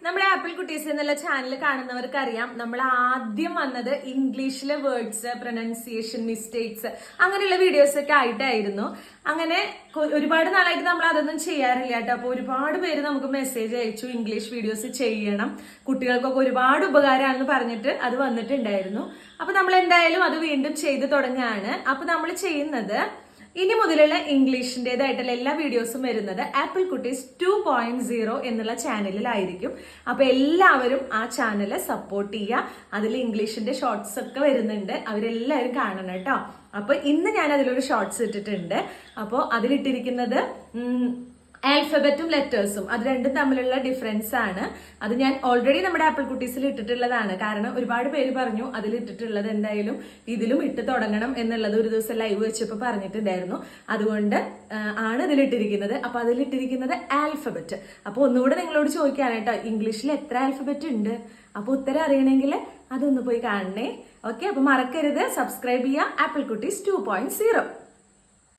നമ്മുടെ ആപ്പിൾ കുട്ടീസ് എന്നുള്ള ചാനൽ കാണുന്നവർക്ക് അറിയാം നമ്മൾ ആദ്യം വന്നത് ഇംഗ്ലീഷിലെ വേർഡ്സ്, പ്രൊനൗൺസിയേഷൻ മിസ്റ്റേക്സ് അങ്ങനെയുള്ള വീഡിയോസ് ഒക്കെ ആയിട്ടായിരുന്നു. അങ്ങനെ ഒരുപാട് നാളായിട്ട് നമ്മൾ അതൊന്നും ചെയ്യാറില്ല കേട്ടോ. അപ്പൊ ഒരുപാട് പേര് നമുക്ക് മെസ്സേജ് അയച്ചു ഇംഗ്ലീഷ് വീഡിയോസ് ചെയ്യണം, കുട്ടികൾക്കൊക്കെ ഒരുപാട് ഉപകാരമാണെന്ന് പറഞ്ഞിട്ട് അത് വന്നിട്ടുണ്ടായിരുന്നു. അപ്പൊ നമ്മൾ എന്തായാലും അത് വീണ്ടും ചെയ്തു തുടങ്ങുകയാണ്. അപ്പൊ നമ്മൾ ചെയ്യുന്നത് ഇനി മുതലുള്ള ഇംഗ്ലീഷിൻ്റെതായിട്ടുള്ള എല്ലാ വീഡിയോസും വരുന്നത് ആപ്പിൾ കുട്ടീസ് 2.0 എന്നുള്ള ചാനലിലായിരിക്കും. അപ്പൊ എല്ലാവരും ആ ചാനല് സപ്പോർട്ട് ചെയ്യുക. അതിൽ ഇംഗ്ലീഷിന്റെ ഷോർട്സ് ഒക്കെ വരുന്നുണ്ട്, അവരെല്ലാവരും കാണണം കേട്ടോ. അപ്പൊ ഇന്ന് ഞാൻ അതിലൊരു ഷോർട്സ് ഇട്ടിട്ടുണ്ട്. അപ്പോൾ അതിലിട്ടിരിക്കുന്നത് ആൽഫബറ്റും ലെറ്റേഴ്സും അത് രണ്ടും തമ്മിലുള്ള ഡിഫറൻസ് ആണ്. അത് ഞാൻ ഓൾറെഡി നമ്മുടെ ആപ്പിൾ കുട്ടീസിൽ ഇട്ടിട്ടുള്ളതാണ്. കാരണം ഒരുപാട് പേര് പറഞ്ഞു അതിൽ ഇട്ടിട്ടുള്ളത് എന്തായാലും ഇതിലും ഇട്ട് തുടങ്ങണം എന്നുള്ളത് ഒരു ദിവസം ലൈവ് വെച്ചപ്പോൾ പറഞ്ഞിട്ടുണ്ടായിരുന്നു. അതുകൊണ്ട് ആണ് ഇതിലിട്ടിരിക്കുന്നത്. അപ്പൊ അതിലിട്ടിരിക്കുന്നത് ആൽഫബറ്റ്. അപ്പൊ ഒന്നുകൂടെ നിങ്ങളോട് ചോദിക്കാണ് കേട്ടോ, ഇംഗ്ലീഷിൽ എത്ര ആൽഫബറ്റ് ഉണ്ട്? അപ്പൊ ഉത്തരം അറിയണമെങ്കിൽ അതൊന്ന് പോയി കാണണേ. ഓക്കെ, അപ്പൊ മറക്കരുത്, സബ്സ്ക്രൈബ് ചെയ്യുക ആപ്പിൾ കുട്ടീസ് 2.0.